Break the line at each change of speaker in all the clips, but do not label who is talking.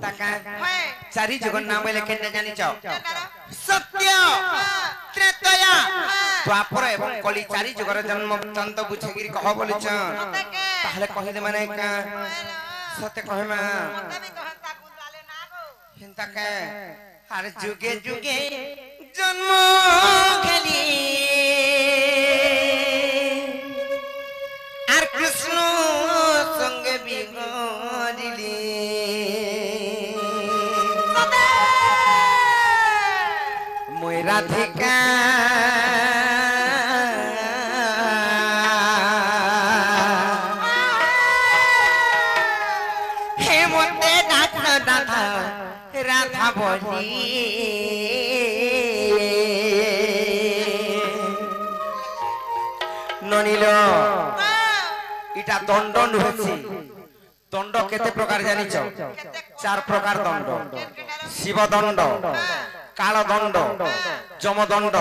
ताका चारि जुगन नाम बोले केने जानि छ सत्य त्रेतया द्वापर एवं कली चारि जुगर जन्म वृत्तांत बुझेगिरी कह बोली छ ताहले कहि दे माने का सत्य कहे मा हिंता के हर जुगे जुगे जन्म खेली आर कृष्ण संग बिगड़िली मोय राधिका हे मोते राधा राधा राधा बोली ननिल इटा दंड नुहेछि दंड केते प्रकार जानि छ चार प्रकार दंड शिव दंड काल दंड जम दंड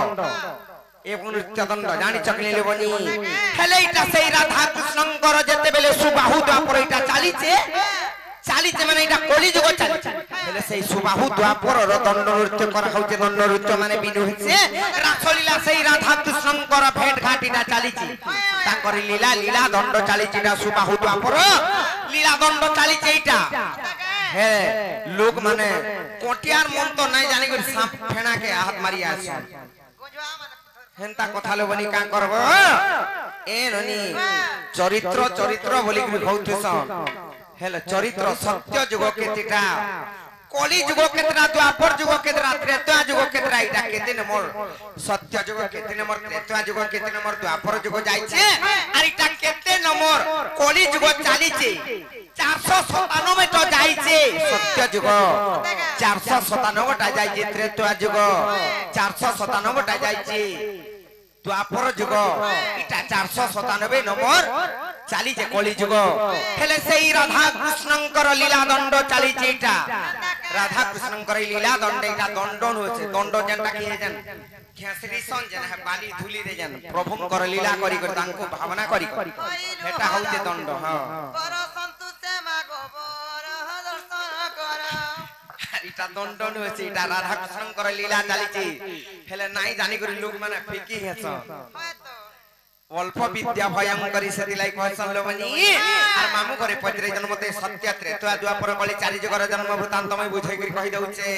एवं नृत्य दंड जानि चकलेले बनी हेले इटा सेई राधा कृष्णकर जेते बेले सुबाहु द्वापर इटा चालीचे माने इटा कली जुग चालीचे हेले सेई सुबाहु द्वापर र दंड नृत्य करा होते दंड नृत्य माने बिनु हेছে रासलीला सेई राधा कृष्णकर भेट घाटीटा चालीचे ताकर लीला लीला दंड चालीचेटा सुबाहु द्वापर लीला दंड चालीचे इटा हे लोग माने कोटियार मन तो नहीं जानि कर सांप फेना के हाथ मारी आछे हेंता कथा लो बनी का करबो ए ननी चरित्र चरित्र बोली कि कहउथस हेले चरित्र सत्य जुग केतिटा कली जुग केतरा द्वापर जुग केतरा त्रेता जुग केतरा इटा केते नंबर सत्य जुग केते नंबर त्रेता जुग केते नंबर द्वापर जुग जाइछे आर इटा केते नंबर कली जुग चालीचे 497 तो जाइछे सत्य जुग 497 टा जाइछे त्रेता जुग 497 टा जाइछे द्वापर जुग इटा 497 नंबर चाली जे कली जुग हेले सेई राधा कृष्णकर लीला दंड चाली जे इटा राधा कृष्णकर लीला दंड इटा दंड होছে दंड जेनटा कि जन खेसरी सन जन है बाली धुली रे जन प्रभुंकर लीला करी कर तांको भावना करी हेटा होते दंड हां पर संतुष्टे मागो बर दर्शन कर इटा दंड होছে इटा राधा कृष्णकर लीला चाली जे हेले नाही जानि करी लोग माने फेकी हेछ अल्प विद्या भयंकरी सेतिलाई कहसन लोबनी आर मामु करे पत्रे जन्मते सत्य त्रेता द्वापर कली चारि जुगर जन्म वृत्तांत मैं बुझै करी कहि दउचे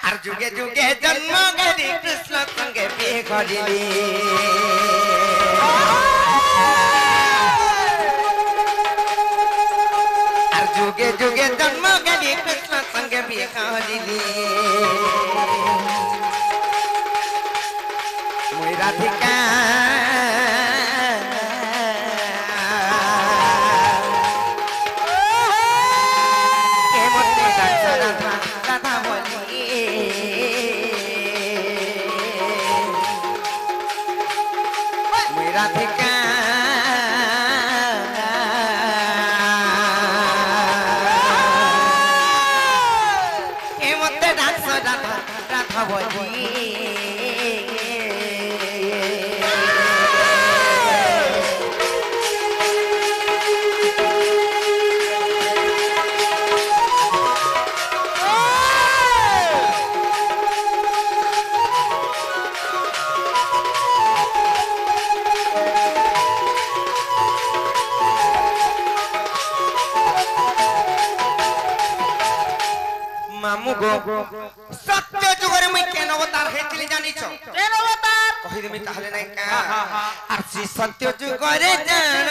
आर जुगे जुगे जन्म गरी कृष्ण संगे बिगड़िली आर जुगे जुगे जन्म गरी कृष्ण संगे बिगड़िली मोय राधिका राधिका हे मते डांस राधा राधा बोली मामुगो सत्य जुगरे मैं केन अवतार हेतिली जानि छ केन अवतार कहि देमी ताहले नै का आर सी सत्य जुगरे जान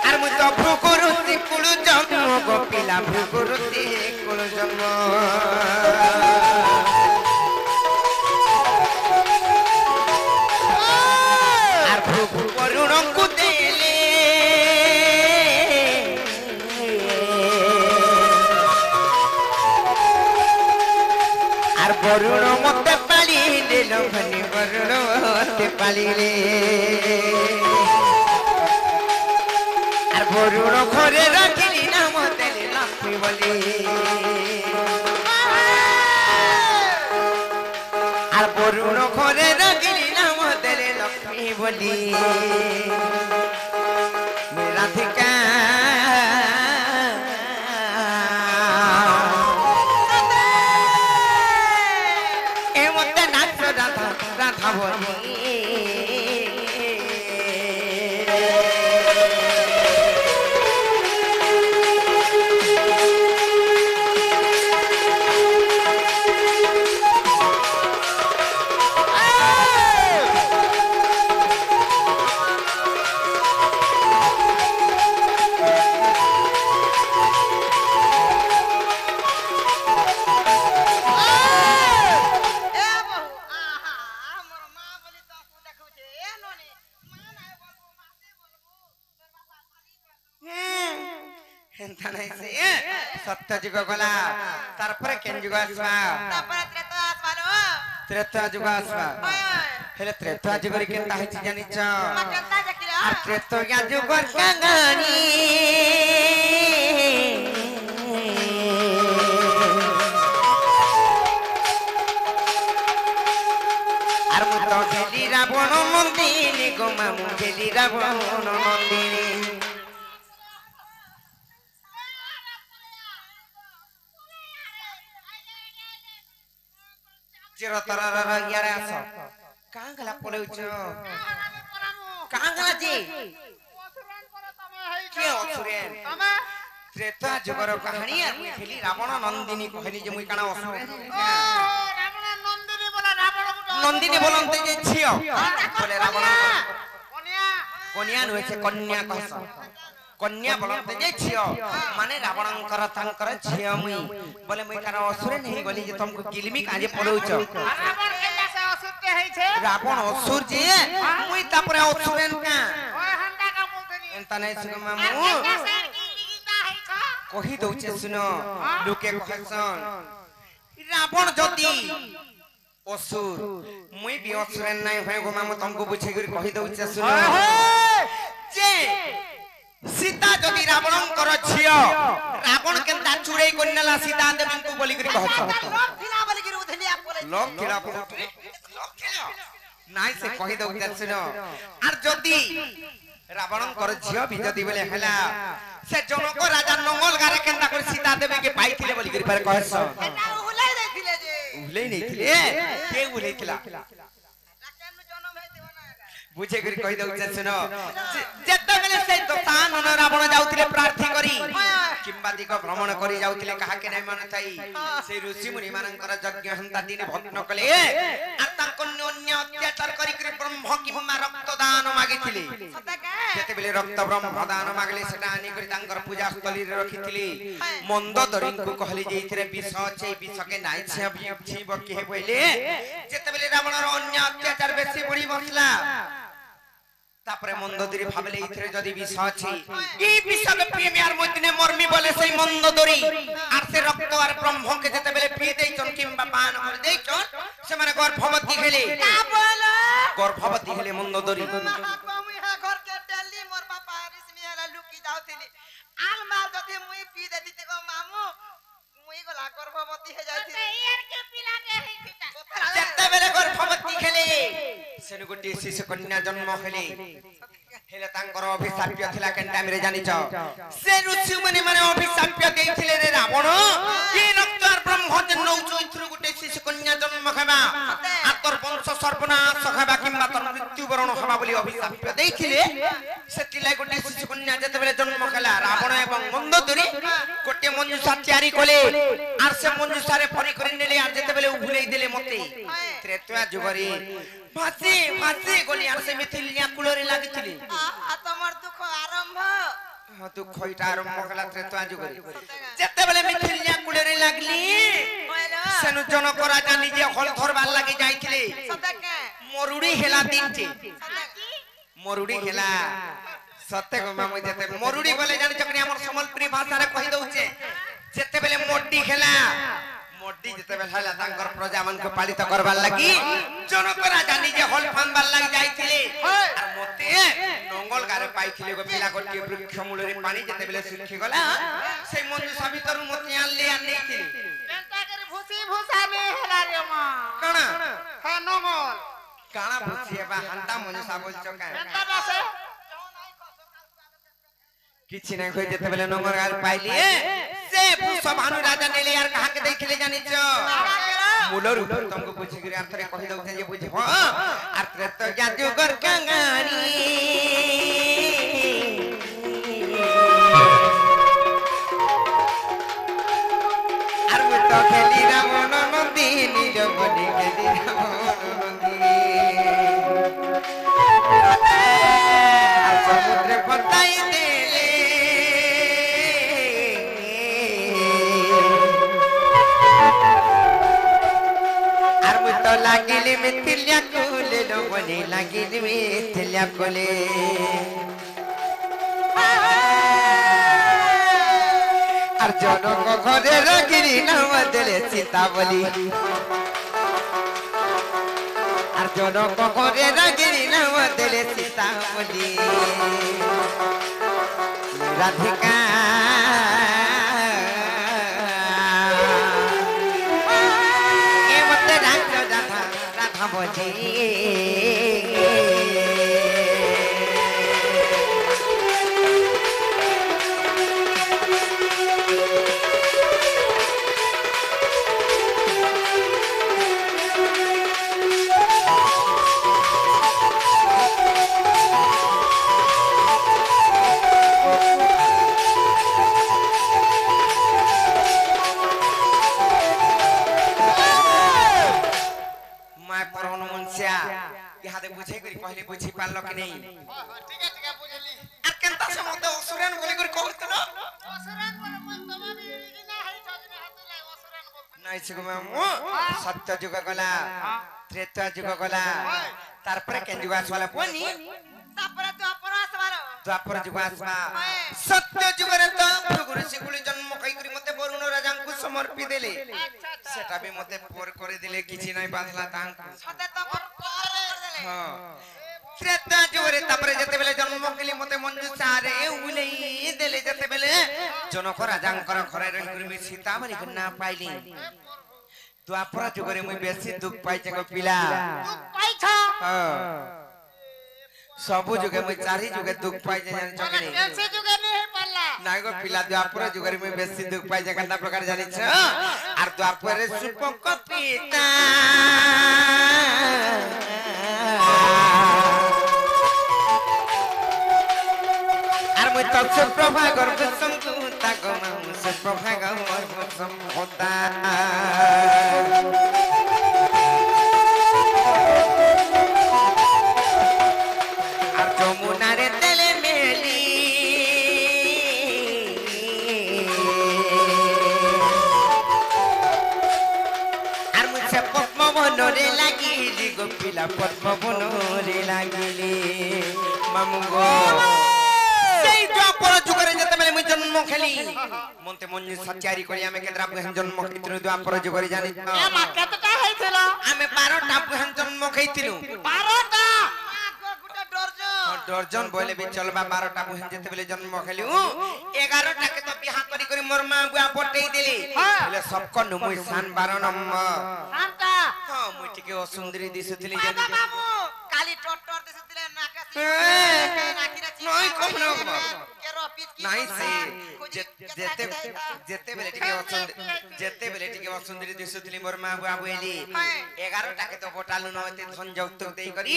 आर मु तो भुकुरुति कुलु जन्म गोपिला भुकुरुति कुलु जन्म वरुण मते पाली देलो भनी वरुण मते पाली रे आर वरुण घरे राखिली ना मते लक्ष्मी बोली आर वरुण घरे राखिली ना मते बोली राधिका ए मते नाच राधा राधा बोली सत्य जुग गला तार पर केन जुग आसवा
तापर त्रेता आसवालो
त्रेता जुग आसवा हेले त्रेता जुग रे केनता हेछि जानि छ
केनता जकिरा
आ त्रेता जुग कांगानी आर मु तो गेली रावण नंदिनी गो मामु गेली रावण नंदिनी चिर तरर यारे आस कां गला पळेउछ कां गला जी के असुरेन त्रेता जुगर कहानी आ मुई खेली रावण नंदिनी कहली जे मुई काना असुरेन
रावण नंदिनी बोला रावण
नंदिनी बोलंते जे छियो बोले रावण
कन्या
कन्या नुहे छे कन्या कहस कन्या बोलंते जे छियो माने रावणंकर तांकर छियो मुई बोले मुई काना असुरेन हे गली जे तुमको किलमी काजे पळेउछ
रावण केला से असुर हे छे
रावण असुर जे मुई तापरे असुरेन का
ओए हंडा का बोलतनी
एंता नै सुन मामू कहि दउचे सुन लोके कहसन रावण जदी असुर मुई भी असुरेन नै होय गो मामू तुमको बुझे करी कहि दउचे सुन जे सीता जदी रावणंकर छियो रावण केनता चुड़ै कोनला सीता देवी को बोली करी कहछ
लोक खिला बोली करी उधलिया बोले
लोक खिला नाइ से कहि दउचे सुन आर जदी रावणंकर झियो भी जदी बोले हला से जनक राजा नंगल गारे केनता कर सीता देवी के पाइथिले बोली करी पर कहस
केना उलाई दैथिले जे
उलै नै थिले के उलै थिला
राकेन जन्म हे देवना
बुझे करी कहि दउचे सुन जत्ते बेले से दोतान न रावण जाउथिले प्रार्थी करी किंबा दिक भ्रमण करी जाउथिले काहा के नै मन थाई से ऋषि मुनि मानकर यज्ञ हंता दिन भग्न कले आ ताको अन्य अत्याचार करी करी ब्रह्म किंबा रक्त दान मागिथिले जेते बेले रक्त ब्रह्म दान मागले सेटा आनी करी तांकर पूजा स्थली रे रखिथिले मंदोदरी को कहली जे इथरे विष छै विष के नाइ छै जीव के बोले जेते बेले रावण रो अन्य अत्याचार बेसी बड़ी बसला तापरे मंदोदरी भाबले इथरे जदी विष अछि ई विष के प्रेमियार मदने मरमी बोले सही मंदोदरी आर से रक्त आर ब्रह्म के जेते बेले पी देई चन किंबा पान कर देई चन से माने गर्भवती हेले
का बोलो
गर्भवती हेले मंदोदरी
मुई हा घर के डेली मोर बापा हरिस में हला लुकी जाउथिली आल माल जदी मुई पी देती ते को मामू मुई गला गर्भवती हे जाइथि यार के पिला के हेतिता
जेते बेले गर्भवती हेले सेनु गोटी शिशु कन्या जन्म हेले हेले तांकर अभिशाप्य थिला केन टाइम रे जानि छ से ऋषि मुनि माने अभिशाप्य देइथिले रे रावण की रक्तार ब्रह्म जन नौचो इथरु गोटे शिशु कन्या जन्म हेबा आतर वंश सर्वनाश हेबा किंबा तर मृत्यु वरण हेबा बोली अभिशाप्य देइथिले सेतिलाई गोटे शिशु कन्या जेते बेले जन्म हेला रावण एवं मंदोदरी गोटे मंजुषा तयारी कले आर से मंजुषा रे परी करि नेले आर जेते बेले उभुलेई देले मते त्रेता जुगरी भासी भासी गोली आर से मिथिलिया कुलरे लागिथिली
आ तमर दुख आरंभ
ह दुख इटा आरंभ कला त्रेता जुगरी जेते बेले मिथिलिया कुलरे लागली सेनु जनक राजा निजे हल धरबार लागि जाइथिले
सतके
मरुडी हेला दिनटे मरुडी हेला सत्य को मामू जेते मरुडी बोले जानि चकनी हमर समलपुरी भाषा रे कहि दउचे जेते बेले मोडी हेला मोडी जेते बेले हला तांकर प्रजा मन को पालित करबार लागि जनक राजा निजे हल फानबार लागि जाइथिले आर मते नंगल गारे पाइथिले गो पिला गोटी वृक्ष मूल रे पानी जेते बेले सुखि गला से मंजुषा भीतर मते आनले आनेथिले
बेंता करे भूसी भूसा में हेला रे मा
कणा
हा नंगल
কানা বুঝিয়ে বা হান্তা মনসা বলছো কেন কিছু নাই কই যেতে বেলে নগর গাল পাইলি সে পুষ ভানু রাজা নেলে আর কাহাকে দেখিলে জানিছ মূলর উপর তোমাকে বুঝি করে আর থরে কই দউছে যে বুঝিব আর ত্রেত জাদুঘর কাঙ্গানি আর মু তো খেলি রামন নন্দিনী জগনি খেলি রামন নন্দিনী আর সমুদ্রে পতাই দেলে আর মু তো লাগিলি মিথিলিয়া কোলে জগনি লাগিলি মিথিলিয়া কোলে আর জনক ঘরে রাগিরি নাম দেলে সীতা বলি আর জনক ঘরে রাগিরি নাম দেলে সীতা বলি রাধিকা এ মতে রাধা রাধা রাধা বলি ইহাদে বুঝাই করি কইলে বুঝি পারলো কি নেই
ঠিক আছে বুঝলি
আর কেনতা সমতে অসুরান বলি করে কইতলো
অসুরান বলে তুমি ইনা হাই ছদিন হাতে লাই অসুরান বলতে
নাই ছিগো মামু সত্য যুগ গলা ত্রেতা যুগ গলা তারপরে কেন যুগ আসবালা কোনি
তারপরে তো অপরাসবার
দ্বাপর যুগ আসবা সত্য যুগরে তো ভৃগুর শিগুলি জন্ম কই করি মতে বরুণ রাজাঙ্কু সমর্পি দেলে সেটা বি মতে পর করে দিলে কিছু নাই বাঁধলা তাঙ্কু
সতে তো পরে দেলে
হ্যাঁ ত্রেতা যুগরে তারপরে যেতে বেলে জন্ম কইলি মতে মঞ্জু সারে উলেই দেলে যেতে বেলে জনক রাজাঙ্কর ঘরে রহি করি সীতা বলি না পাইলি দ্বাপর যুগরে মুই বেশি দুঃখ পাইছে গো পিলা
তুই পাইছ
হ্যাঁ सबु जुगे मैं चारि जुगे दुख पाई जाने चकनी
कैसे जुगे नहीं पाला
नाइ गो पिला द्वापर जुगे में बेसी दुख पाई जा कन्ना प्रकार जानि छ आर द्वापर सुपक पिता आर मैं तत्स प्रभा गर्भ संकुता गम से प्रभा गर्भ संकुता যমুনারে তেলে মেলি আর মুছে পদ্মবনরে লাগিলি গোপিলা পদ্মবনরে লাগিলি মামু গো সেই দ্বাপর যুগরে যেতে বেলে মুই জন্ম খেলি মনতে মঞ্জু সত্যারি করি আমি কেন্দ্রা বুহেন জন্ম খেইতিলু দ্বাপর যুগরে জানি
এ মা কতটা হইছিল
আমি 12টা বুহেন জন্ম খেইতিলু
12টা
दर्जन बोले भी चलबा 12टा बुहेन जेते बेले जन्म खेली 11टा के तो बिहा करी करी मोर मां बुआ पटई देली बोले सबको नुमुई सान 12 नंबर
शांता
हां मुई टिके ओ सुंदरी दिसुतली
बाबा बाबू काली टोटर दिसुतले नाकासी नाकिरा ची
नहीं कम न
केरो पिच की
नहीं से जेते जेते बेले टिके ओ सुंदरी दिसुतली मोर मां बुआ बोली 11टा के तो बोटालु नते धन जौतुक देई करी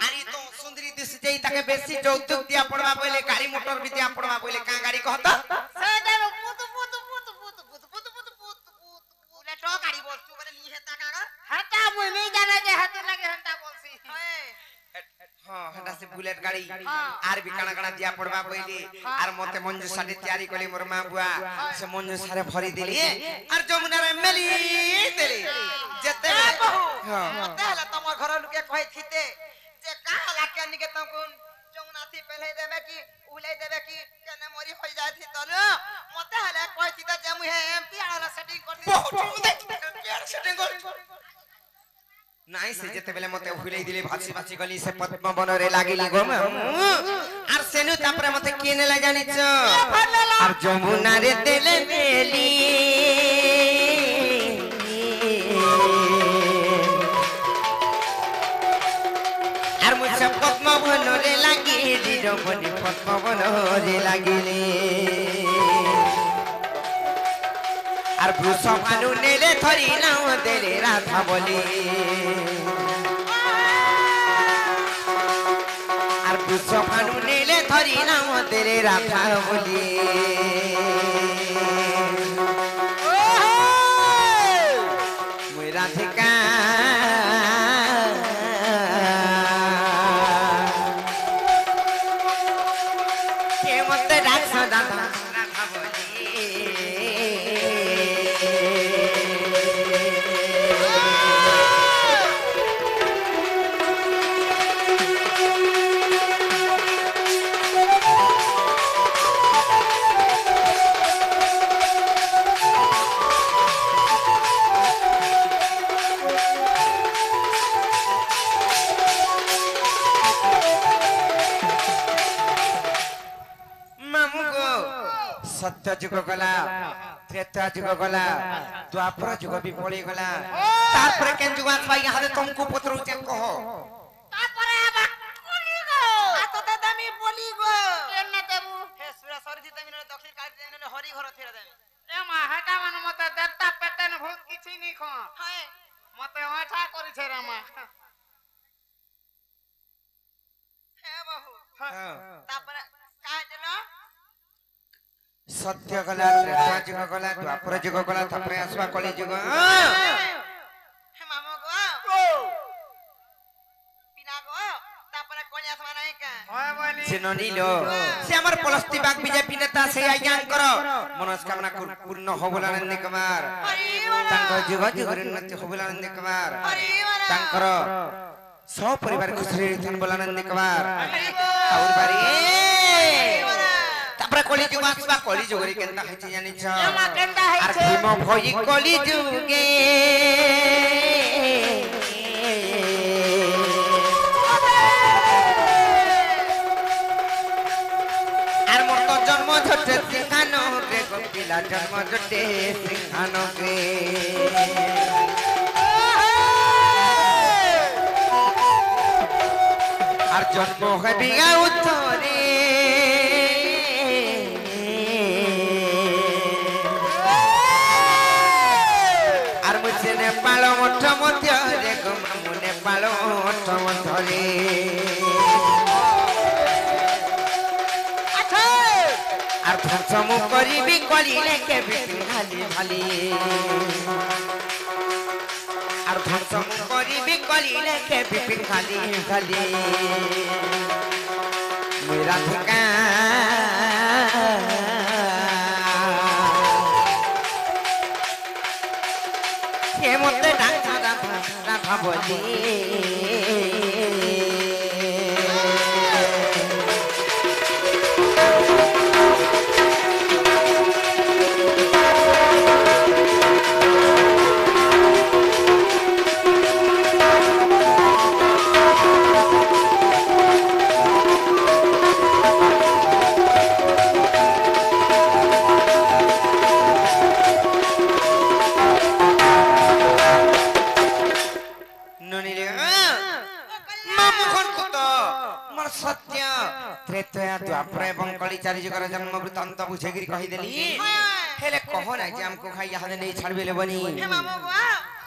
आनी तो सुंदरी दिस जाई ताके बेसी जौतुक दिया पड़वा बोले गाड़ी मोटर भी दिया पड़वा बोले का गाड़ी कहता
से देव पुत ले तो गाड़ी बोल तू बरे नी हेता कागा हटा मुई नहीं जाने जे हाथ लगे हंता बोलसी
हां हटा से बुलेट गाड़ी आर भी काना काना दिया पड़वा बोली आर मते मंजू साडी तैयारी कली मोर मां बुआ से मंजू सारे भरी देली आर जमुना रे मेली देली जेते हां
मते हला तमर घर लुके कहि थिते जे काला के निके तमको जमुनाथी पहले देबे की उले देबे की केने मोरी होई जाथि तल मते हला कहि थिते जे मुहे एमपी आला सेटिंग करथि
बहुत सेटिंग कर नाइ से जेते बेले मते हुइले दिले भासी भासी गली से पद्म बनरे लागिली गो आर सेनु तापरे मते केने ला जानि छ आर जमुना रे देले मेली मुझे पद्म बनरे लगी नीरमणि पद्म बनरे लगिले আর বৃষভানু নেলে ধরি নাও দেলে রাধা বলি আর বৃষভানু নেলে ধরি নাও দেলে রাধা বলি মুই রাধিকা কে মতে ডাকছ দাদা রাধা বলি सत्य जुग गला त्रेता जुग गला द्वापर जुग भी पड़ी गला तारपर केन जुग आछवा यहां तुमको पत्रो के कहो
तारपरे आबा कोनी गो आ तो दामी बोली गो केन न देबू हे सुरा सरजी तमी न दक्षिण काट देने हरि घर थेरा देमी
ए मा हटा मन मते देवता पेटन भूत किछि नी खो
हाय
मते ओठा करि छे रे मा
हे बाबू तापर का जलो
सत्य गला त्रेता जुग गला द्वापर जुग गला तापरे आसवा कली जुग
हे मामो गो बिना गो तापर कोनी आसवा नाही का
होय बोली
सिनोनीलो से हमर पलस्ती बाग बीजेपी नेता से आज्ञा करो मनोकामना पूर्ण होबलानंद कुमार तांको जुग जुग उन्नति होबलानंद कुमार तांकर सब परिवार खुशी रहन बोलानंद कुमार और बारी तापर कली जुग आसवा कली जुग रे केनता है जानि छ
एमा केनता है
आर भीम भई कली जुगे आर मोर तो जन्म झटे सिंहानो रे गोपिला जन्म झटे सिंहानो के आर जन्म है बिया उतरे नेपाल मठ मध्य रे गमु नेपाल मठ मध्य আর ধ্বংসম করিবি কলিলে কেবি খালি খালি আর ধ্বংসম করিবি কলিলে কেবি খালি খালি মুই রাধিকা কে মতে ডাকা রাধা রাধা বলি चारि जगर जन्म वृत्तांत बुझेगिरी कहि देली हेले कहो ना जे हमको खाई यहां नहीं छाड़बे लेबनी
हे मामो गो